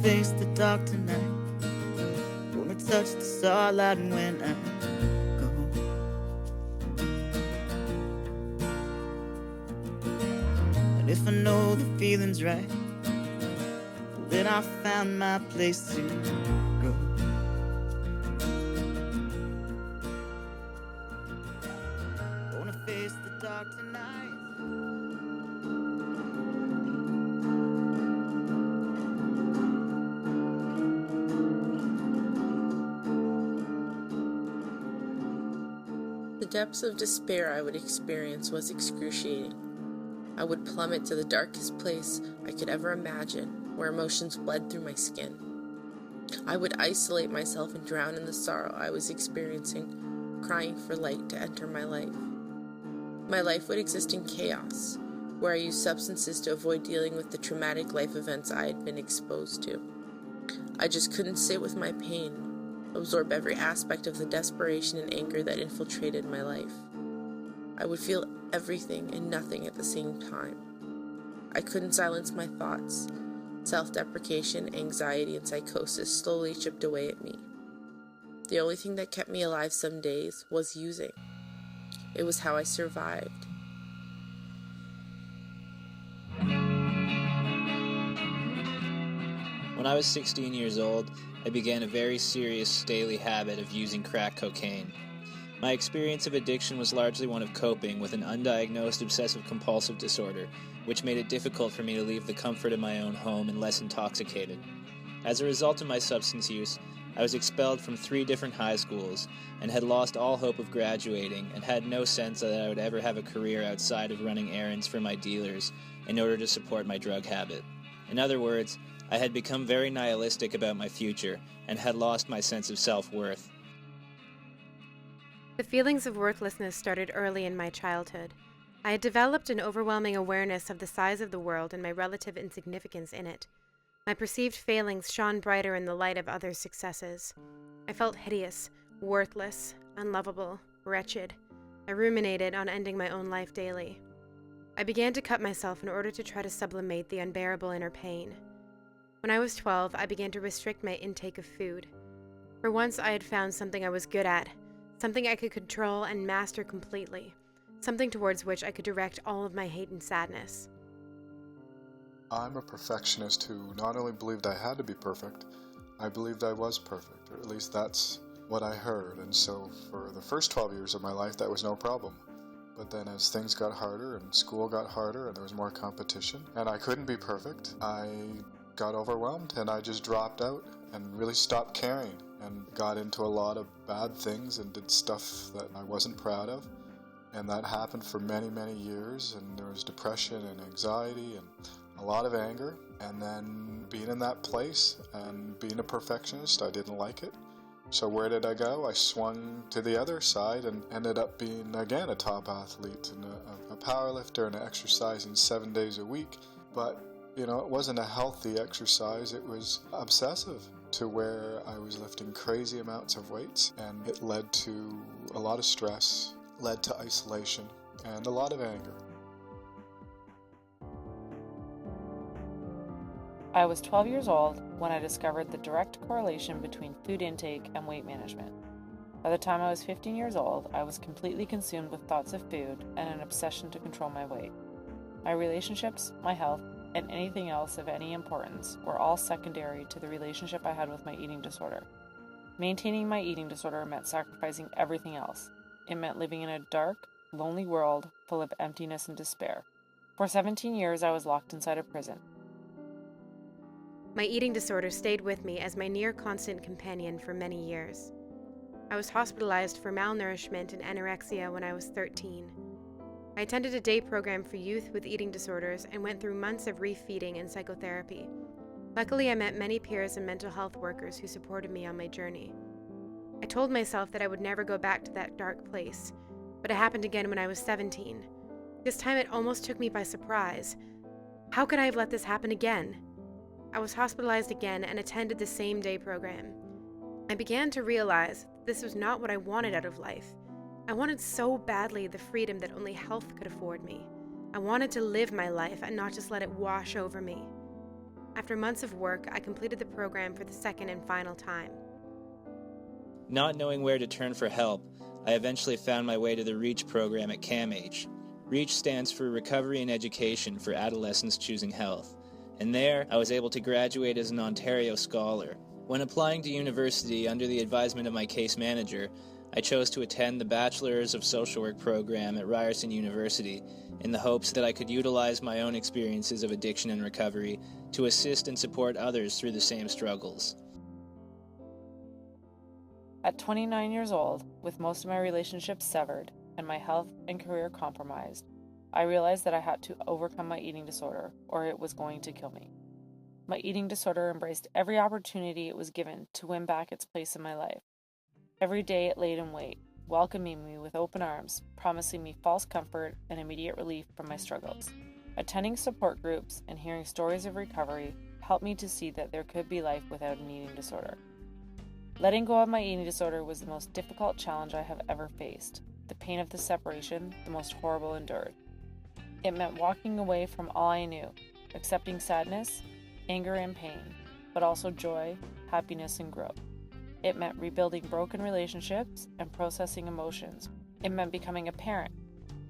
face the dark tonight. Gonna touch the starlight when I go. And if I know the feeling's right, then I found my place to go. Gonna face the dark tonight. The depths of despair I would experience was excruciating. I would plummet to the darkest place I could ever imagine, where emotions bled through my skin. I would isolate myself and drown in the sorrow I was experiencing, crying for light to enter my life. My life would exist in chaos, where I used substances to avoid dealing with the traumatic life events I had been exposed to. I just couldn't sit with my pain, absorb every aspect of the desperation and anger that infiltrated my life. I would feel everything and nothing at the same time. I couldn't silence my thoughts. Self-deprecation, anxiety, and psychosis slowly chipped away at me. The only thing that kept me alive some days was using. It was how I survived. When I was 16 years old, I began a very serious daily habit of using crack cocaine. My experience of addiction was largely one of coping with an undiagnosed obsessive-compulsive disorder, which made it difficult for me to leave the comfort of my own home unless intoxicated. As a result of my substance use, I was expelled from 3 different high schools and had lost all hope of graduating and had no sense that I would ever have a career outside of running errands for my dealers in order to support my drug habit. In other words, I had become very nihilistic about my future and had lost my sense of self-worth. The feelings of worthlessness started early in my childhood. I had developed an overwhelming awareness of the size of the world and my relative insignificance in it. My perceived failings shone brighter in the light of others' successes. I felt hideous, worthless, unlovable, wretched. I ruminated on ending my own life daily. I began to cut myself in order to try to sublimate the unbearable inner pain. When I was 12, I began to restrict my intake of food. For once, I had found something I was good at, something I could control and master completely, something towards which I could direct all of my hate and sadness. I'm a perfectionist who not only believed I had to be perfect, I believed I was perfect, or at least that's what I heard, and so for the first 12 years of my life that was no problem. But then as things got harder and school got harder and there was more competition and I couldn't be perfect, I got overwhelmed and I just dropped out and really stopped caring and got into a lot of bad things and did stuff that I wasn't proud of. And that happened for many, many years, and there was depression and anxiety and a lot of anger. And then being in that place and being a perfectionist, I didn't like it. So where did I go? I swung to the other side and ended up being, again, a top athlete and a power lifter and exercising 7 days a week. But it wasn't a healthy exercise, it was obsessive to where I was lifting crazy amounts of weights, and it led to a lot of stress, led to isolation, and a lot of anger. I was 12 years old when I discovered the direct correlation between food intake and weight management. By the time I was 15 years old, I was completely consumed with thoughts of food and an obsession to control my weight. My relationships, my health, and anything else of any importance were all secondary to the relationship I had with my eating disorder. Maintaining my eating disorder meant sacrificing everything else. It meant living in a dark, lonely world full of emptiness and despair. For 17 years, I was locked inside a prison. My eating disorder stayed with me as my near-constant companion for many years. I was hospitalized for malnourishment and anorexia when I was 13. I attended a day program for youth with eating disorders and went through months of refeeding and psychotherapy. Luckily, I met many peers and mental health workers who supported me on my journey. I told myself that I would never go back to that dark place, but it happened again when I was 17. This time it almost took me by surprise. How could I have let this happen again? I was hospitalized again and attended the same day program. I began to realize that this was not what I wanted out of life. I wanted so badly the freedom that only health could afford me. I wanted to live my life and not just let it wash over me. After months of work, I completed the program for the second and final time. Not knowing where to turn for help, I eventually found my way to the REACH program at CAMH. REACH stands for Recovery and Education for Adolescents Choosing Health, and there I was able to graduate as an Ontario Scholar. When applying to university under the advisement of my case manager, I chose to attend the Bachelor's of Social Work program at Ryerson University in the hopes that I could utilize my own experiences of addiction and recovery to assist and support others through the same struggles. At 29 years old, with most of my relationships severed and my health and career compromised, I realized that I had to overcome my eating disorder or it was going to kill me. My eating disorder embraced every opportunity it was given to win back its place in my life. Every day it laid in wait, welcoming me with open arms, promising me false comfort and immediate relief from my struggles. Attending support groups and hearing stories of recovery helped me to see that there could be life without an eating disorder. Letting go of my eating disorder was the most difficult challenge I have ever faced. The pain of the separation, the most horrible endured. It meant walking away from all I knew, accepting sadness, anger and pain, but also joy, happiness and growth. It meant rebuilding broken relationships and processing emotions. It meant becoming a parent.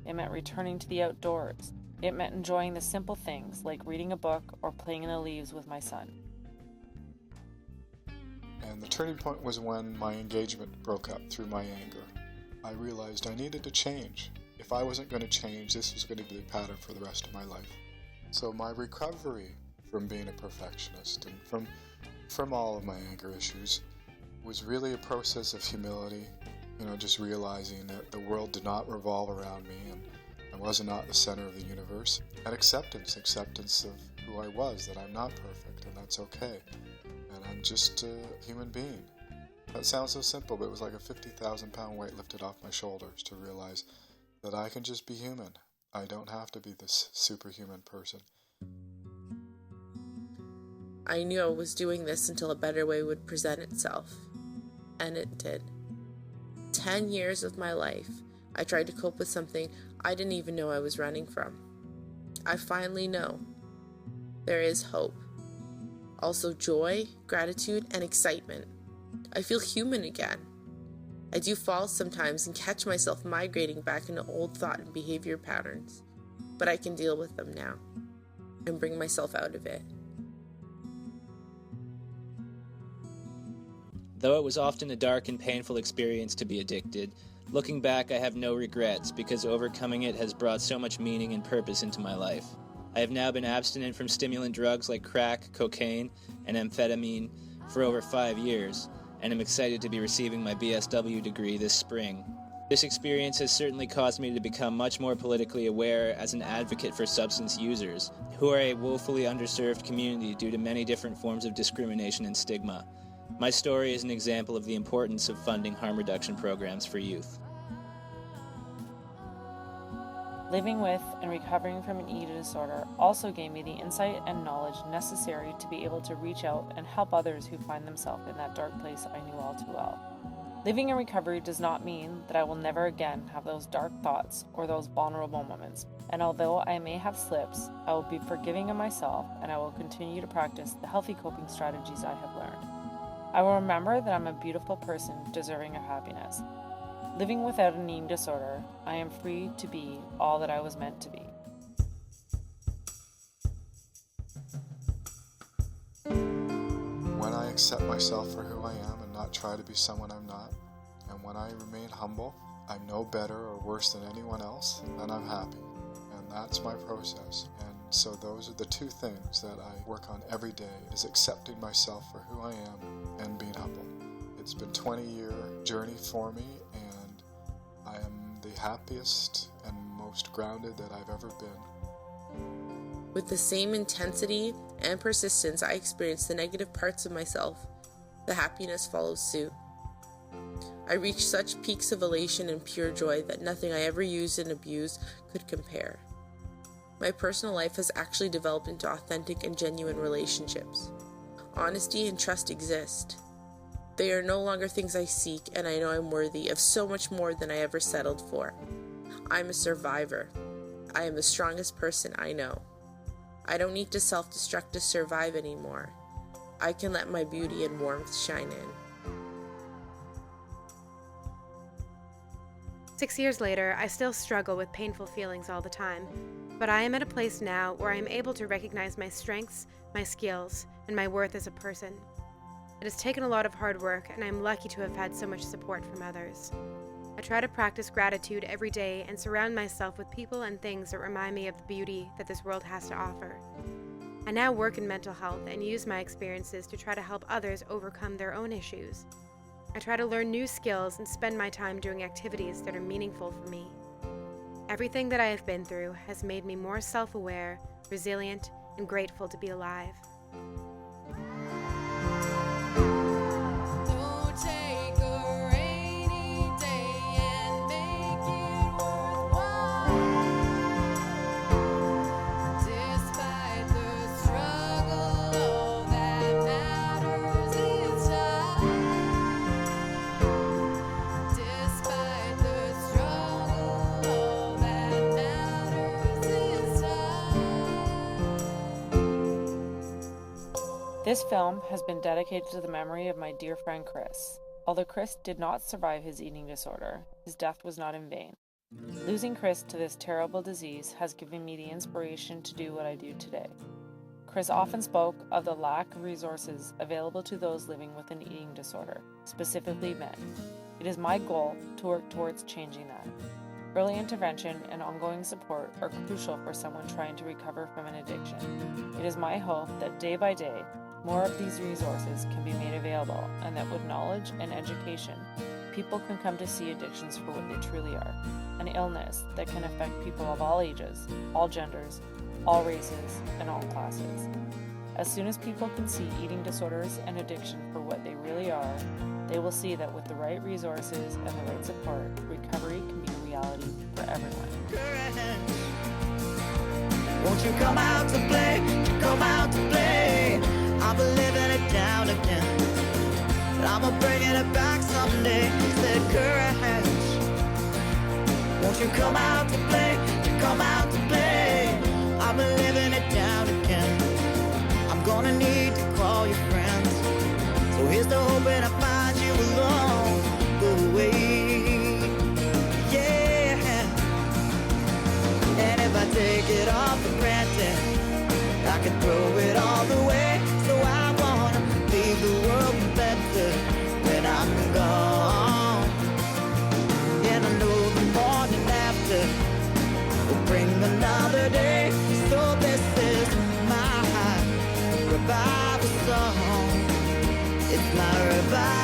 It meant returning to the outdoors. It meant enjoying the simple things like reading a book or playing in the leaves with my son. And the turning point was when my engagement broke up through my anger. I realized I needed to change. If I wasn't going to change, this was going to be the pattern for the rest of my life. So my recovery from being a perfectionist and from all of my anger issues was really a process of humility, just realizing that the world did not revolve around me and I was not the center of the universe. And acceptance of who I was, that I'm not perfect and that's okay. And I'm just a human being. That sounds so simple, but it was like a 50,000 pound weight lifted off my shoulders to realize that I can just be human. I don't have to be this superhuman person. I knew I was doing this until a better way would present itself. And it did. 10 years of my life, I tried to cope with something I didn't even know I was running from. I finally know. There is hope. Also joy, gratitude, and excitement. I feel human again. I do fall sometimes and catch myself migrating back into old thought and behavior patterns, but I can deal with them now and bring myself out of it. Though it was often a dark and painful experience to be addicted, looking back I have no regrets because overcoming it has brought so much meaning and purpose into my life. I have now been abstinent from stimulant drugs like crack, cocaine, and amphetamine for over 5 years, and am excited to be receiving my BSW degree this spring. This experience has certainly caused me to become much more politically aware as an advocate for substance users, who are a woefully underserved community due to many different forms of discrimination and stigma. My story is an example of the importance of funding harm reduction programs for youth. Living with and recovering from an eating disorder also gave me the insight and knowledge necessary to be able to reach out and help others who find themselves in that dark place I knew all too well. Living in recovery does not mean that I will never again have those dark thoughts or those vulnerable moments, and although I may have slips, I will be forgiving of myself and I will continue to practice the healthy coping strategies I have learned. I will remember that I'm a beautiful person deserving of happiness. Living without an eating disorder, I am free to be all that I was meant to be. When I accept myself for who I am and not try to be someone I'm not, and when I remain humble, I'm no better or worse than anyone else, then I'm happy. And that's my process. And so those are the two things that I work on every day, is accepting myself for who I am and being humble. It's been a 20-year journey for me, and I am the happiest and most grounded that I've ever been. With the same intensity and persistence I experience the negative parts of myself, the happiness follows suit. I reach such peaks of elation and pure joy that nothing I ever used and abused could compare. My personal life has actually developed into authentic and genuine relationships. Honesty and trust exist. They are no longer things I seek, and I know I'm worthy of so much more than I ever settled for. I'm a survivor. I am the strongest person I know. I don't need to self-destruct to survive anymore. I can let my beauty and warmth shine in. 6 years later, I still struggle with painful feelings all the time, but I am at a place now where I am able to recognize my strengths, my skills, and my worth as a person. It has taken a lot of hard work, and I am lucky to have had so much support from others. I try to practice gratitude every day and surround myself with people and things that remind me of the beauty that this world has to offer. I now work in mental health and use my experiences to try to help others overcome their own issues. I try to learn new skills and spend my time doing activities that are meaningful for me. Everything that I have been through has made me more self-aware, resilient, and grateful to be alive. This film has been dedicated to the memory of my dear friend Chris. Although Chris did not survive his eating disorder, his death was not in vain. Losing Chris to this terrible disease has given me the inspiration to do what I do today. Chris often spoke of the lack of resources available to those living with an eating disorder, specifically men. It is my goal to work towards changing that. Early intervention and ongoing support are crucial for someone trying to recover from an addiction. It is my hope that day by day, more of these resources can be made available, and that with knowledge and education, people can come to see addictions for what they truly are, an illness that can affect people of all ages, all genders, all races, and all classes. As soon as people can see eating disorders and addiction for what they really are, they will see that with the right resources and the right support, recovery can be a reality for everyone. Won't you come out to play? Come out to play. I've been living it down again, but I'm bringing it back someday. Said courage. Won't you come out to play? Come out to play. I've been living it down again. I'm gonna need to call your friends. So here's to hoping I find you along the way. Yeah. And if I take it all for granted, I can throw it all away. So I wanna leave the world better when I'm gone. And I know the morning after will bring another day. So this is my revival song. It's my revival.